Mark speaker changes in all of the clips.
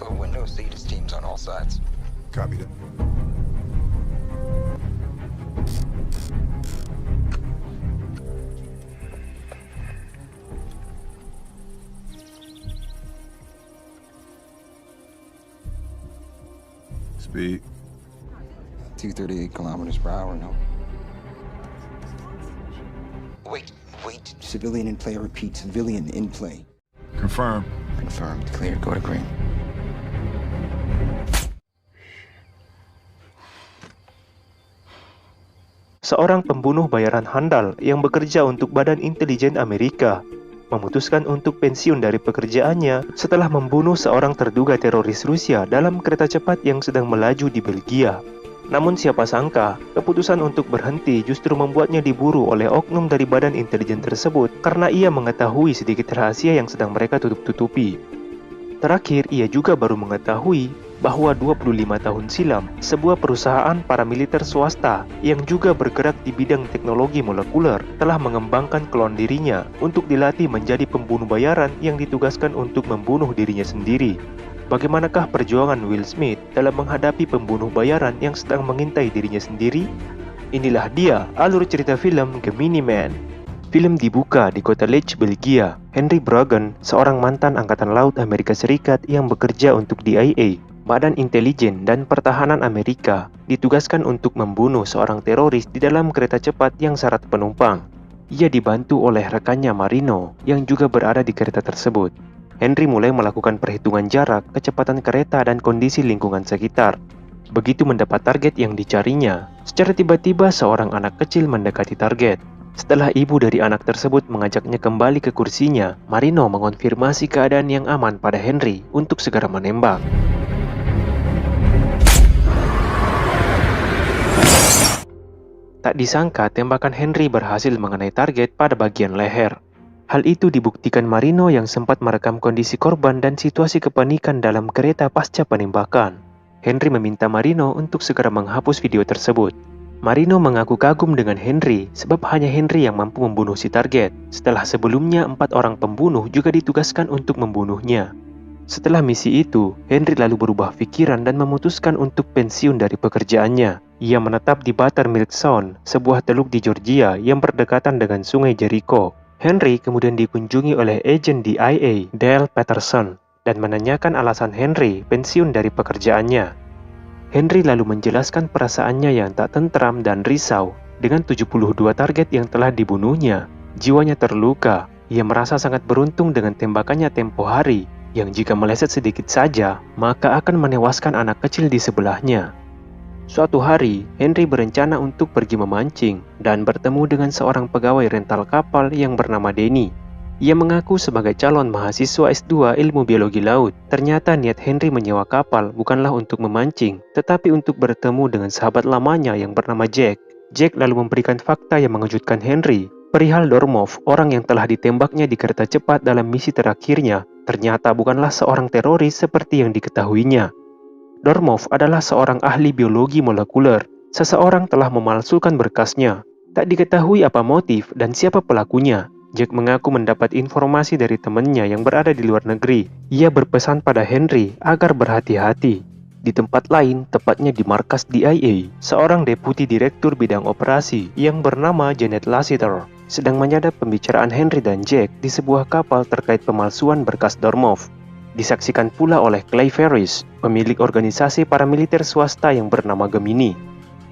Speaker 1: a window seat as teams on all sides.
Speaker 2: Copy that. Speed.
Speaker 1: 238 kilometers per hour, no. Wait. Civilian in play, I repeat, civilian in play.
Speaker 2: Confirm.
Speaker 1: Confirmed. Clear. Go to green.
Speaker 3: Seorang pembunuh bayaran handal yang bekerja untuk Badan Intelijen Amerika memutuskan untuk pensiun dari pekerjaannya setelah membunuh seorang terduga teroris Rusia dalam kereta cepat yang sedang melaju di Belgia. Namun siapa sangka, keputusan untuk berhenti justru membuatnya diburu oleh oknum dari Badan Intelijen tersebut karena ia mengetahui sedikit rahasia yang sedang mereka tutup-tutupi. Terakhir, ia juga baru mengetahui bahwa 25 tahun silam, sebuah perusahaan paramiliter swasta yang juga bergerak di bidang teknologi molekuler telah mengembangkan klon dirinya untuk dilatih menjadi pembunuh bayaran yang ditugaskan untuk membunuh dirinya sendiri. Bagaimanakah perjuangan Will Smith dalam menghadapi pembunuh bayaran yang sedang mengintai dirinya sendiri? Inilah dia alur cerita film Gemini Man. Film dibuka di kota Liege, Belgia. Henry Bragan, seorang mantan Angkatan Laut Amerika Serikat yang bekerja untuk DIA, Badan Intelijen dan Pertahanan Amerika, ditugaskan untuk membunuh seorang teroris di dalam kereta cepat yang syarat penumpang. Ia dibantu oleh rekannya Marino yang juga berada di kereta tersebut. Henry mulai melakukan perhitungan jarak, kecepatan kereta, dan kondisi lingkungan sekitar. Begitu mendapat target yang dicarinya, secara tiba-tiba seorang anak kecil mendekati target. Setelah ibu dari anak tersebut mengajaknya kembali ke kursinya, Marino mengonfirmasi keadaan yang aman pada Henry untuk segera menembak. Tak disangka, tembakan Henry berhasil mengenai target pada bagian leher. Hal itu dibuktikan Marino yang sempat merekam kondisi korban dan situasi kepanikan dalam kereta pasca penembakan. Henry meminta Marino untuk segera menghapus video tersebut. Marino mengaku kagum dengan Henry sebab hanya Henry yang mampu membunuh si target, setelah sebelumnya 4 orang pembunuh juga ditugaskan untuk membunuhnya. Setelah misi itu, Henry lalu berubah pikiran dan memutuskan untuk pensiun dari pekerjaannya. Ia menetap di Buttermilk Sound, sebuah teluk di Georgia yang berdekatan dengan sungai Jericho. Henry kemudian dikunjungi oleh agen DIA, Dale Patterson, dan menanyakan alasan Henry pensiun dari pekerjaannya. Henry lalu menjelaskan perasaannya yang tak tentram dan risau dengan 72 target yang telah dibunuhnya. Jiwanya terluka, ia merasa sangat beruntung dengan tembakannya tempo hari, yang jika meleset sedikit saja, maka akan menewaskan anak kecil di sebelahnya. Suatu hari, Henry berencana untuk pergi memancing dan bertemu dengan seorang pegawai rental kapal yang bernama Denny. Ia mengaku sebagai calon mahasiswa S2 Ilmu Biologi Laut. Ternyata niat Henry menyewa kapal bukanlah untuk memancing, tetapi untuk bertemu dengan sahabat lamanya yang bernama Jack. Jack lalu memberikan fakta yang mengejutkan Henry. Perihal Dormov, orang yang telah ditembaknya di kereta cepat dalam misi terakhirnya, ternyata bukanlah seorang teroris seperti yang diketahuinya. Dormov adalah seorang ahli biologi molekuler. Seseorang telah memalsukan berkasnya. Tak diketahui apa motif dan siapa pelakunya. Jack mengaku mendapat informasi dari temannya yang berada di luar negeri. Ia berpesan pada Henry agar berhati-hati. Di tempat lain, tepatnya di markas DIA, seorang deputi direktur bidang operasi yang bernama Janet Lassiter sedang menyadap pembicaraan Henry dan Jack di sebuah kapal terkait pemalsuan berkas Dormov. Disaksikan pula oleh Clay Ferris, pemilik organisasi paramiliter swasta yang bernama Gemini.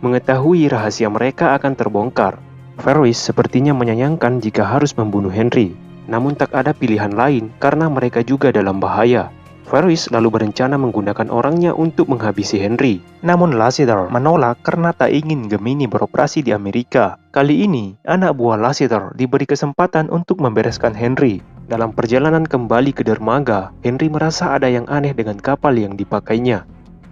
Speaker 3: Mengetahui rahasia mereka akan terbongkar, Ferris sepertinya menyayangkan jika harus membunuh Henry. Namun tak ada pilihan lain karena mereka juga dalam bahaya. Ferris lalu berencana menggunakan orangnya untuk menghabisi Henry. Namun Lassiter menolak karena tak ingin Gemini beroperasi di Amerika. Kali ini, anak buah Lassiter diberi kesempatan untuk membereskan Henry. Dalam perjalanan kembali ke dermaga, Henry merasa ada yang aneh dengan kapal yang dipakainya.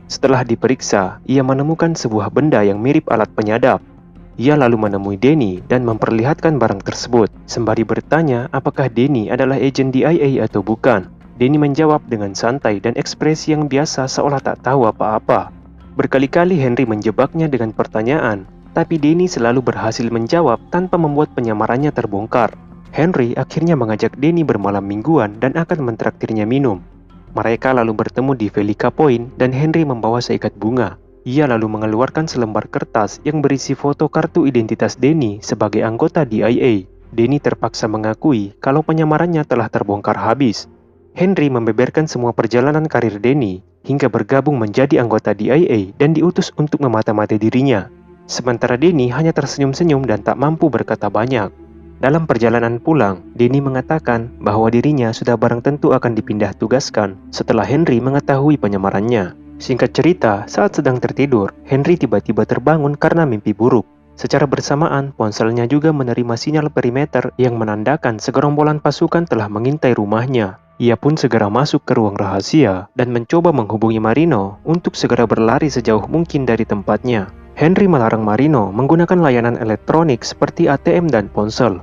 Speaker 3: Setelah diperiksa, ia menemukan sebuah benda yang mirip alat penyadap. Ia lalu menemui Denny dan memperlihatkan barang tersebut, sembari bertanya apakah Denny adalah agen DIA atau bukan. Denny menjawab dengan santai dan ekspresi yang biasa seolah tak tahu apa-apa. Berkali-kali Henry menjebaknya dengan pertanyaan, tapi Denny selalu berhasil menjawab tanpa membuat penyamarannya terbongkar. Henry akhirnya mengajak Denny bermalam mingguan dan akan mentraktirnya minum. Mereka lalu bertemu di Velika Point dan Henry membawa seikat bunga. Ia lalu mengeluarkan selembar kertas yang berisi foto kartu identitas Danny sebagai anggota DIA. Danny terpaksa mengakui kalau penyamarannya telah terbongkar habis. Henry membeberkan semua perjalanan karir Danny hingga bergabung menjadi anggota DIA dan diutus untuk memata-matai dirinya. Sementara Danny hanya tersenyum-senyum dan tak mampu berkata banyak. Dalam perjalanan pulang, Danny mengatakan bahwa dirinya sudah barang tentu akan dipindah tugaskan setelah Henry mengetahui penyamarannya. Singkat cerita, saat sedang tertidur, Henry tiba-tiba terbangun karena mimpi buruk. Secara bersamaan, ponselnya juga menerima sinyal perimeter yang menandakan segerombolan pasukan telah mengintai rumahnya. Ia pun segera masuk ke ruang rahasia dan mencoba menghubungi Marino untuk segera berlari sejauh mungkin dari tempatnya. Henry melarang Marino menggunakan layanan elektronik seperti ATM dan ponsel.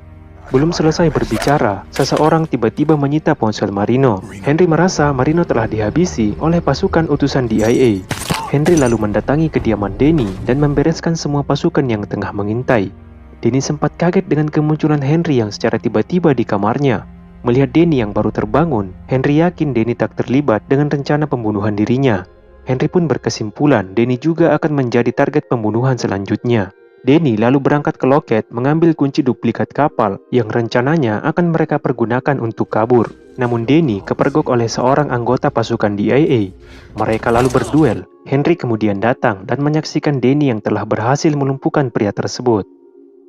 Speaker 3: Belum selesai berbicara, seseorang tiba-tiba menyita ponsel Marino. Henry merasa Marino telah dihabisi oleh pasukan utusan DIA. Henry lalu mendatangi kediaman Danny dan membereskan semua pasukan yang tengah mengintai. Danny sempat kaget dengan kemunculan Henry yang secara tiba-tiba di kamarnya. Melihat Danny yang baru terbangun, Henry yakin Danny tak terlibat dengan rencana pembunuhan dirinya. Henry pun berkesimpulan Danny juga akan menjadi target pembunuhan selanjutnya. Danny lalu berangkat ke loket mengambil kunci duplikat kapal yang rencananya akan mereka pergunakan untuk kabur. Namun Danny kepergok oleh seorang anggota pasukan DIA. Mereka lalu berduel. Henry kemudian datang dan menyaksikan Danny yang telah berhasil melumpuhkan pria tersebut.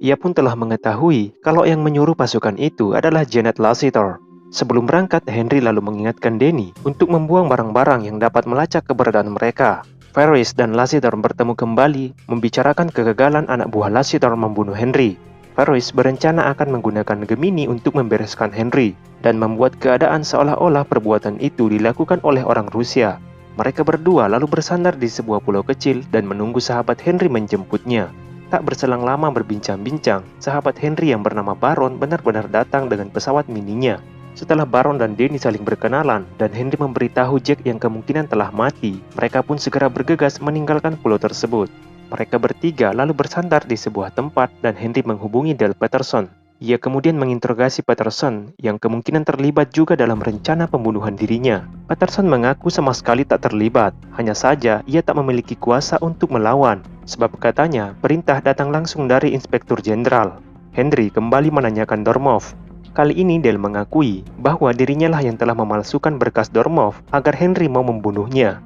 Speaker 3: Ia pun telah mengetahui kalau yang menyuruh pasukan itu adalah Janet Lassiter. Sebelum berangkat, Henry lalu mengingatkan Danny untuk membuang barang-barang yang dapat melacak keberadaan mereka. Ferris dan Lassiter bertemu kembali membicarakan kegagalan anak buah Lassiter membunuh Henry. Ferris berencana akan menggunakan Gemini untuk membereskan Henry dan membuat keadaan seolah-olah perbuatan itu dilakukan oleh orang Rusia. Mereka berdua lalu bersandar di sebuah pulau kecil dan menunggu sahabat Henry menjemputnya. Tak berselang lama berbincang-bincang, sahabat Henry yang bernama Baron benar-benar datang dengan pesawat mininya. Setelah Baron dan Danny saling berkenalan dan Henry memberitahu Jack yang kemungkinan telah mati, mereka pun segera bergegas meninggalkan pulau tersebut. Mereka bertiga lalu bersandar di sebuah tempat dan Henry menghubungi Dale Patterson. Ia kemudian menginterogasi Patterson yang kemungkinan terlibat juga dalam rencana pembunuhan dirinya. Patterson mengaku sama sekali tak terlibat, hanya saja ia tak memiliki kuasa untuk melawan, sebab katanya perintah datang langsung dari Inspektur Jenderal. Henry kembali menanyakan Dormov. Kali ini Dale mengakui bahwa dirinya lah yang telah memalsukan berkas Dormov agar Henry mau membunuhnya.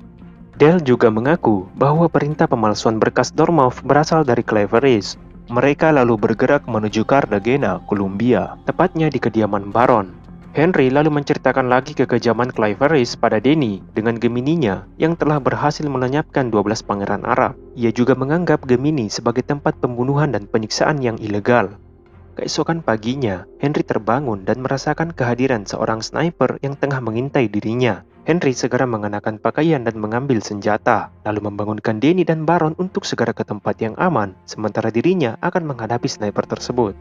Speaker 3: Dale juga mengaku bahwa perintah pemalsuan berkas Dormov berasal dari Cleveris. Mereka lalu bergerak menuju Cartagena, Colombia, tepatnya di kediaman Baron. Henry lalu menceritakan lagi kekejaman Cleveris pada Danny dengan Gemininya yang telah berhasil melenyapkan 12 pangeran Arab. Ia juga menganggap Gemini sebagai tempat pembunuhan dan penyiksaan yang ilegal. Keesokan paginya, Henry terbangun dan merasakan kehadiran seorang sniper yang tengah mengintai dirinya. Henry segera mengenakan pakaian dan mengambil senjata, lalu membangunkan Danny dan Baron untuk segera ke tempat yang aman, sementara dirinya akan menghadapi sniper tersebut.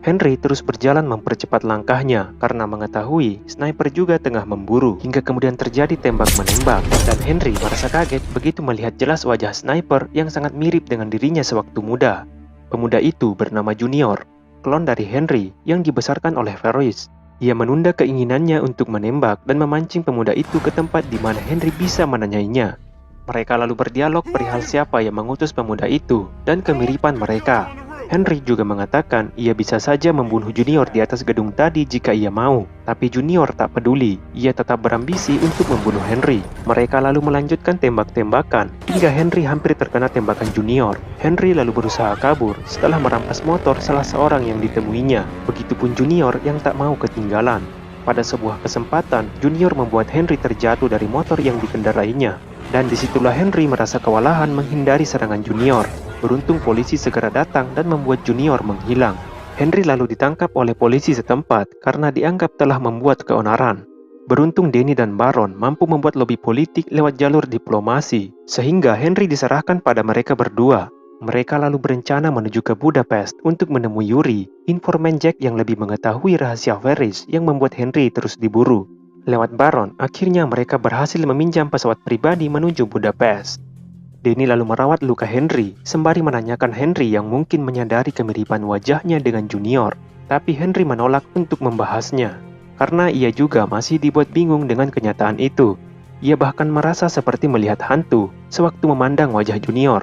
Speaker 3: Henry terus berjalan mempercepat langkahnya karena mengetahui sniper juga tengah memburu, hingga kemudian terjadi tembak-menembak, dan Henry merasa kaget begitu melihat jelas wajah sniper yang sangat mirip dengan dirinya sewaktu muda. Pemuda itu bernama Junior, klon dari Henry yang dibesarkan oleh Ferris. Ia menunda keinginannya untuk menembak dan memancing pemuda itu ke tempat di mana Henry bisa menanyainya. Mereka lalu berdialog perihal siapa yang mengutus pemuda itu dan kemiripan mereka. Henry juga mengatakan ia bisa saja membunuh Junior di atas gedung tadi jika ia mau, tapi Junior tak peduli. Ia tetap berambisi untuk membunuh Henry. Mereka lalu melanjutkan tembak-tembakan hingga Henry hampir terkena tembakan Junior. Henry lalu berusaha kabur setelah merampas motor salah seorang yang ditemuinya. Begitupun Junior yang tak mau ketinggalan. Pada sebuah kesempatan, Junior membuat Henry terjatuh dari motor yang dikendarainya. Dan disitulah Henry merasa kewalahan menghindari serangan Junior. Beruntung polisi segera datang dan membuat Junior menghilang. Henry lalu ditangkap oleh polisi setempat karena dianggap telah membuat keonaran. Beruntung Danny dan Baron mampu membuat lobi politik lewat jalur diplomasi, sehingga Henry diserahkan pada mereka berdua. Mereka lalu berencana menuju ke Budapest untuk menemui Yuri, informan Jack yang lebih mengetahui rahasia Ferris yang membuat Henry terus diburu. Lewat Baron, akhirnya mereka berhasil meminjam pesawat pribadi menuju Budapest. Danny lalu merawat luka Henry, sembari menanyakan Henry yang mungkin menyadari kemiripan wajahnya dengan Junior. Tapi Henry menolak untuk membahasnya, karena ia juga masih dibuat bingung dengan kenyataan itu. Ia bahkan merasa seperti melihat hantu sewaktu memandang wajah Junior.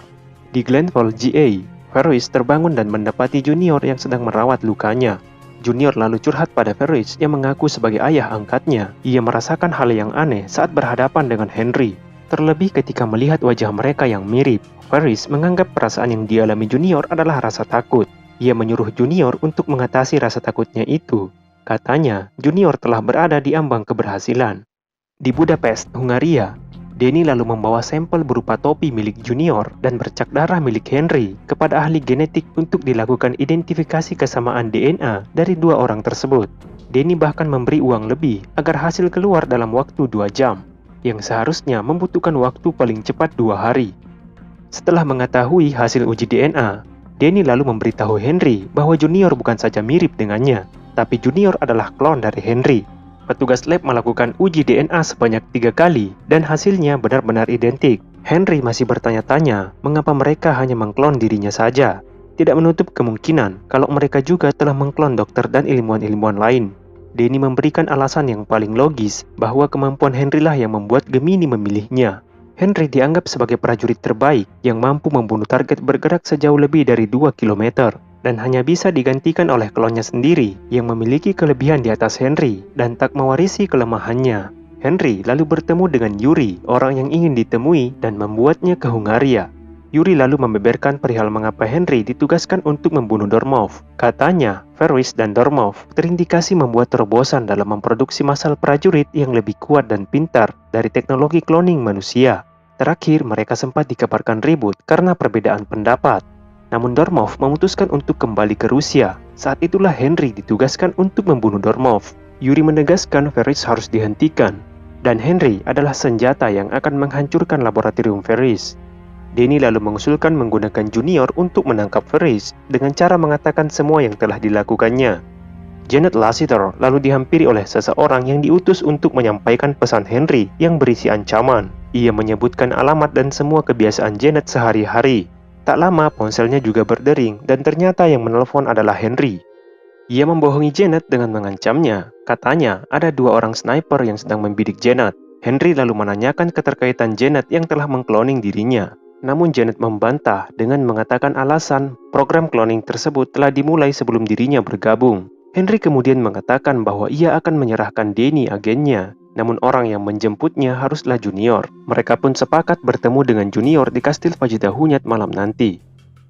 Speaker 3: Di Glenfall, GA, Ferris terbangun dan mendapati Junior yang sedang merawat lukanya. Junior lalu curhat pada Ferris yang mengaku sebagai ayah angkatnya. Ia merasakan hal yang aneh saat berhadapan dengan Henry. Terlebih ketika melihat wajah mereka yang mirip. Ferris menganggap perasaan yang dialami Junior adalah rasa takut. Ia menyuruh Junior untuk mengatasi rasa takutnya itu. Katanya, Junior telah berada di ambang keberhasilan. Di Budapest, Hungaria, Denny lalu membawa sampel berupa topi milik Junior dan bercak darah milik Henry kepada ahli genetik untuk dilakukan identifikasi kesamaan DNA dari dua orang tersebut. Denny bahkan memberi uang lebih agar hasil keluar dalam waktu 2 jam, yang seharusnya membutuhkan waktu paling cepat 2 hari. Setelah mengetahui hasil uji DNA, Denny lalu memberitahu Henry bahwa Junior bukan saja mirip dengannya, tapi Junior adalah klon dari Henry. Petugas lab melakukan uji DNA sebanyak 3 kali dan hasilnya benar-benar identik. Henry masih bertanya-tanya mengapa mereka hanya mengklon dirinya saja. Tidak menutup kemungkinan kalau mereka juga telah mengklon dokter dan ilmuwan-ilmuwan lain. Denny memberikan alasan yang paling logis bahwa kemampuan Henry lah yang membuat Gemini memilihnya. Henry dianggap sebagai prajurit terbaik yang mampu membunuh target bergerak sejauh lebih dari 2 km. Dan hanya bisa digantikan oleh klonnya sendiri yang memiliki kelebihan di atas Henry dan tak mewarisi kelemahannya. Henry lalu bertemu dengan Yuri, orang yang ingin ditemui dan membuatnya ke Hungaria. Yuri lalu membeberkan perihal mengapa Henry ditugaskan untuk membunuh Dormov. Katanya, Ferris dan Dormov terindikasi membuat terobosan dalam memproduksi massal prajurit yang lebih kuat dan pintar dari teknologi cloning manusia. Terakhir, mereka sempat dikabarkan ribut karena perbedaan pendapat. Namun Dormov memutuskan untuk kembali ke Rusia. Saat itulah Henry ditugaskan untuk membunuh Dormov. Yuri menegaskan Ferris harus dihentikan, dan Henry adalah senjata yang akan menghancurkan laboratorium Ferris. Denny lalu mengusulkan menggunakan Junior untuk menangkap Ferris dengan cara mengatakan semua yang telah dilakukannya. Janet Lassiter lalu dihampiri oleh seseorang yang diutus untuk menyampaikan pesan Henry yang berisi ancaman. Ia menyebutkan alamat dan semua kebiasaan Janet sehari-hari. Tak lama ponselnya juga berdering dan ternyata yang menelpon adalah Henry. Ia membohongi Janet dengan mengancamnya. Katanya ada 2 orang sniper yang sedang membidik Janet. Henry lalu menanyakan keterkaitan Janet yang telah mengkloning dirinya. Namun Janet membantah dengan mengatakan alasan program cloning tersebut telah dimulai sebelum dirinya bergabung. Henry kemudian mengatakan bahwa ia akan menyerahkan Denny agennya. Namun orang yang menjemputnya haruslah Junior. Mereka pun sepakat bertemu dengan Junior di kastil Vajida Hunyad malam nanti.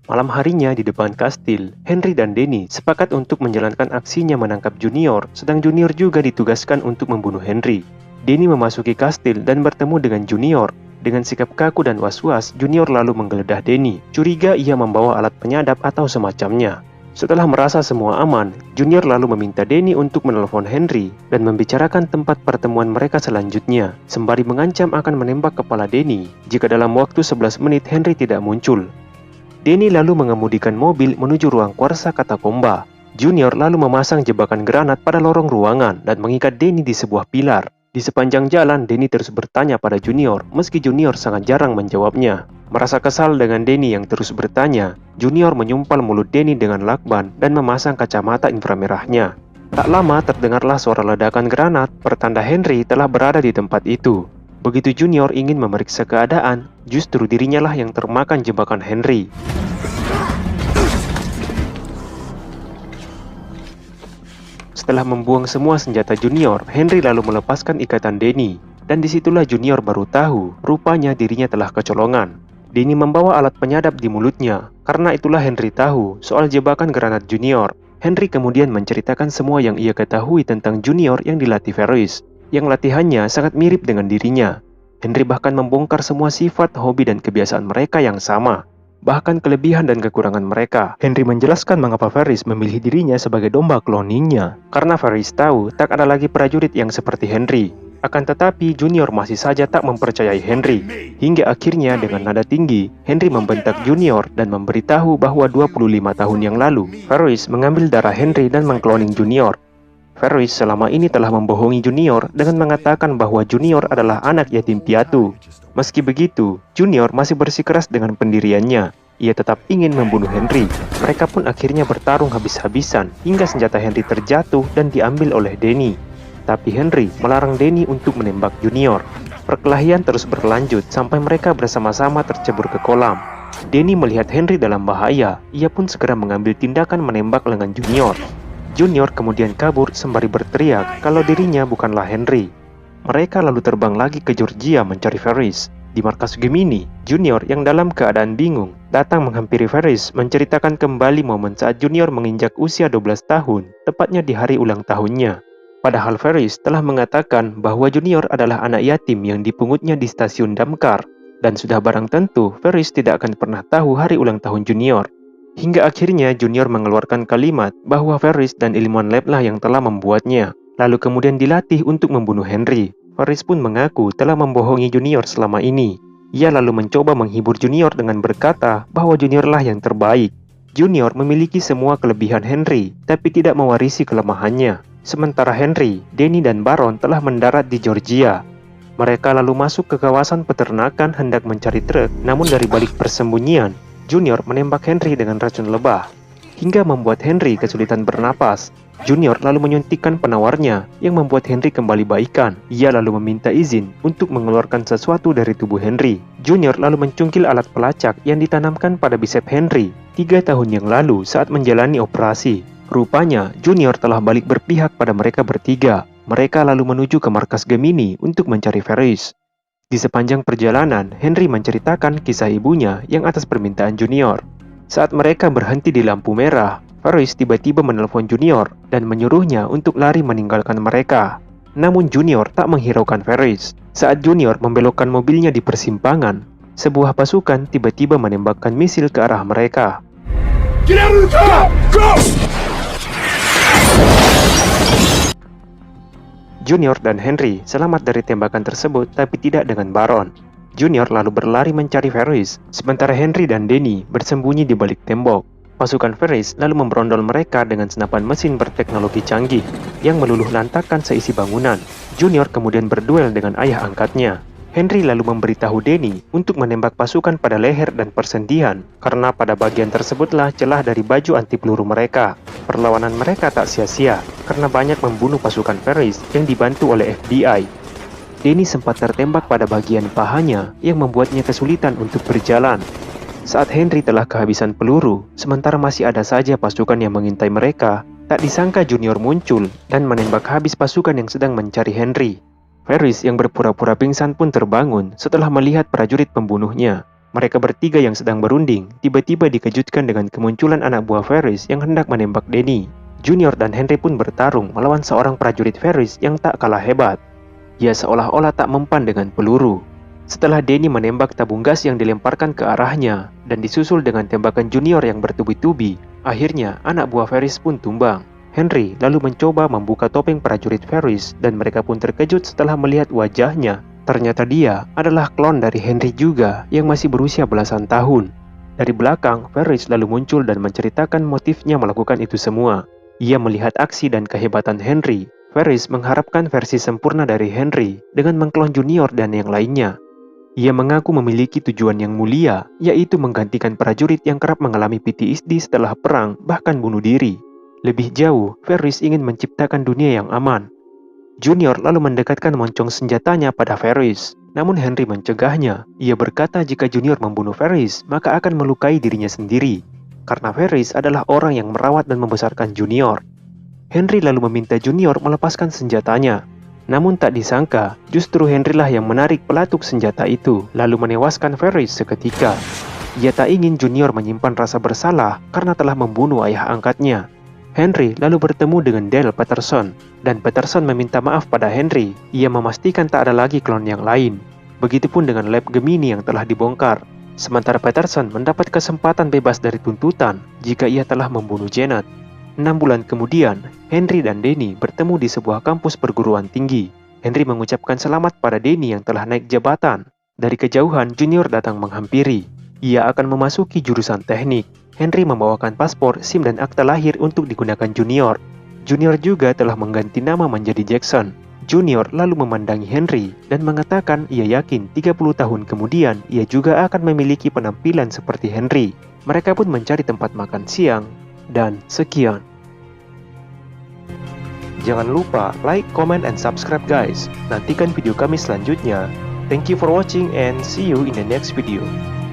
Speaker 3: Malam harinya di depan kastil, Henry dan Denny sepakat untuk menjalankan aksinya menangkap Junior, sedang Junior juga ditugaskan untuk membunuh Henry. Denny memasuki kastil dan bertemu dengan Junior. Dengan sikap kaku dan was-was, Junior lalu menggeledah Denny. Curiga ia membawa alat penyadap atau semacamnya. Setelah merasa semua aman, Junior lalu meminta Denny untuk menelpon Henry dan membicarakan tempat pertemuan mereka selanjutnya, sembari mengancam akan menembak kepala Denny jika dalam waktu 11 menit Henry tidak muncul. Denny lalu mengemudikan mobil menuju ruang kuarsa katakomba. Junior lalu memasang jebakan granat pada lorong ruangan dan mengikat Denny di sebuah pilar. Di sepanjang jalan, Denny terus bertanya pada Junior, meski Junior sangat jarang menjawabnya. Merasa kesal dengan Denny yang terus bertanya, Junior menyumpal mulut Denny dengan lakban dan memasang kacamata inframerahnya. Tak lama terdengarlah suara ledakan granat, pertanda Henry telah berada di tempat itu. Begitu Junior ingin memeriksa keadaan, justru dirinya lah yang termakan jebakan Henry. Setelah membuang semua senjata Junior, Henry lalu melepaskan ikatan Denny. Dan disitulah Junior baru tahu, rupanya dirinya telah kecolongan. Denny membawa alat penyadap di mulutnya. Karena itulah Henry tahu soal jebakan granat Junior. Henry kemudian menceritakan semua yang ia ketahui tentang Junior yang dilatih Ferris, yang latihannya sangat mirip dengan dirinya. Henry bahkan membongkar semua sifat, hobi, dan kebiasaan mereka yang sama. Bahkan kelebihan dan kekurangan mereka. Henry menjelaskan mengapa Ferris memilih dirinya sebagai domba cloningnya. Karena Ferris tahu tak ada lagi prajurit yang seperti Henry. Akan tetapi Junior masih saja tak mempercayai Henry. Hingga akhirnya dengan nada tinggi, Henry membentak Junior dan memberitahu bahwa 25 tahun yang lalu, Ferris mengambil darah Henry dan mengkloning Junior. Ferris selama ini telah membohongi Junior dengan mengatakan bahwa Junior adalah anak yatim piatu. Meski begitu, Junior masih bersikeras dengan pendiriannya. Ia tetap ingin membunuh Henry. Mereka pun akhirnya bertarung habis-habisan hingga senjata Henry terjatuh dan diambil oleh Denny. Tapi Henry melarang Denny untuk menembak Junior. Perkelahian terus berlanjut sampai mereka bersama-sama tercebur ke kolam. Danny melihat Henry dalam bahaya, ia pun segera mengambil tindakan menembak lengan Junior. Junior kemudian kabur sembari berteriak kalau dirinya bukanlah Henry. Mereka lalu terbang lagi ke Georgia mencari Ferris. Di markas Gemini, Junior yang dalam keadaan bingung datang menghampiri Ferris menceritakan kembali momen saat Junior menginjak usia 12 tahun, tepatnya di hari ulang tahunnya. Padahal Ferris telah mengatakan bahwa Junior adalah anak yatim yang dipungutnya di stasiun damkar, dan sudah barang tentu Ferris tidak akan pernah tahu hari ulang tahun Junior. Hingga akhirnya Junior mengeluarkan kalimat bahwa Ferris dan ilmuwan lab lah yang telah membuatnya, lalu kemudian dilatih untuk membunuh Henry. Ferris pun mengaku telah membohongi Junior selama ini. Ia lalu mencoba menghibur Junior dengan berkata bahwa Junior lah yang terbaik. Junior memiliki semua kelebihan Henry, tapi tidak mewarisi kelemahannya. Sementara Henry, Danny dan Baron telah mendarat di Georgia. Mereka lalu masuk ke kawasan peternakan hendak mencari truk, namun dari balik persembunyian, Junior menembak Henry dengan racun lebah, hingga membuat Henry kesulitan bernapas. Junior lalu menyuntikkan penawarnya yang membuat Henry kembali baikan. Ia lalu meminta izin untuk mengeluarkan sesuatu dari tubuh Henry. Junior lalu mencungkil alat pelacak yang ditanamkan pada bisep Henry 3 tahun yang lalu saat menjalani operasi. Rupanya Junior telah balik berpihak pada mereka bertiga. Mereka lalu menuju ke markas Gemini untuk mencari Ferris. Di sepanjang perjalanan, Henry menceritakan kisah ibunya yang atas permintaan Junior. Saat mereka berhenti di lampu merah, Ferris tiba-tiba menelpon Junior dan menyuruhnya untuk lari meninggalkan mereka. Namun Junior tak menghiraukan Ferris. Saat Junior membelokkan mobilnya di persimpangan, sebuah pasukan tiba-tiba menembakkan misil ke arah mereka.
Speaker 2: Get out of the car! Go!
Speaker 3: Junior dan Henry selamat dari tembakan tersebut, tapi tidak dengan Baron. Junior lalu berlari mencari Ferris, sementara Henry dan Danny bersembunyi di balik tembok. Pasukan Ferris lalu memberondol mereka dengan senapan mesin berteknologi canggih yang meluluh lantakkan seisi bangunan. Junior kemudian berduel dengan ayah angkatnya. Henry lalu memberitahu Danny untuk menembak pasukan pada leher dan persendian, karena pada bagian tersebutlah celah dari baju anti peluru mereka. Perlawanan mereka tak sia-sia, karena banyak membunuh pasukan Ferris yang dibantu oleh FBI. Danny sempat tertembak pada bagian pahanya yang membuatnya kesulitan untuk berjalan. Saat Henry telah kehabisan peluru, sementara masih ada saja pasukan yang mengintai mereka, tak disangka Junior muncul dan menembak habis pasukan yang sedang mencari Henry. Ferris yang berpura-pura pingsan pun terbangun setelah melihat prajurit pembunuhnya. Mereka bertiga yang sedang berunding tiba-tiba dikejutkan dengan kemunculan anak buah Ferris yang hendak menembak Danny. Junior dan Henry pun bertarung melawan seorang prajurit Ferris yang tak kalah hebat. Ia seolah-olah tak mempan dengan peluru. Setelah Danny menembak tabung gas yang dilemparkan ke arahnya dan disusul dengan tembakan Junior yang bertubi-tubi, akhirnya anak buah Ferris pun tumbang. Henry lalu mencoba membuka topeng prajurit Ferris dan mereka pun terkejut setelah melihat wajahnya. Ternyata dia adalah klon dari Henry juga yang masih berusia belasan tahun. Dari belakang, Ferris lalu muncul dan menceritakan motifnya melakukan itu semua. Ia melihat aksi dan kehebatan Henry. Ferris mengharapkan versi sempurna dari Henry dengan mengklon Junior dan yang lainnya. Ia mengaku memiliki tujuan yang mulia, yaitu menggantikan prajurit yang kerap mengalami PTSD setelah perang, bahkan bunuh diri. Lebih jauh, Ferris ingin menciptakan dunia yang aman. Junior lalu mendekatkan moncong senjatanya pada Ferris, namun Henry mencegahnya. Ia berkata jika Junior membunuh Ferris, maka akan melukai dirinya sendiri, karena Ferris adalah orang yang merawat dan membesarkan Junior. Henry lalu meminta Junior melepaskan senjatanya. Namun tak disangka, justru Henry lah yang menarik pelatuk senjata itu, lalu menewaskan Ferris seketika. Ia tak ingin Junior menyimpan rasa bersalah karena telah membunuh ayah angkatnya. Henry lalu bertemu dengan Dale Patterson, dan Patterson meminta maaf pada Henry. Ia memastikan tak ada lagi klon yang lain. Begitupun dengan lab Gemini yang telah dibongkar. Sementara Patterson mendapat kesempatan bebas dari tuntutan jika ia telah membunuh Janet. 6 bulan kemudian, Henry dan Danny bertemu di sebuah kampus perguruan tinggi. Henry mengucapkan selamat pada Danny yang telah naik jabatan. Dari kejauhan, Junior datang menghampiri. Ia akan memasuki jurusan teknik. Henry membawakan paspor, SIM, dan akta lahir untuk digunakan Junior. Junior juga telah mengganti nama menjadi Jackson. Junior lalu memandangi Henry dan mengatakan ia yakin 30 tahun kemudian ia juga akan memiliki penampilan seperti Henry. Mereka pun mencari tempat makan siang. Dan sekian. Jangan lupa like, comment, and subscribe guys. Nantikan video kami selanjutnya. Thank you for watching and see you in the next video.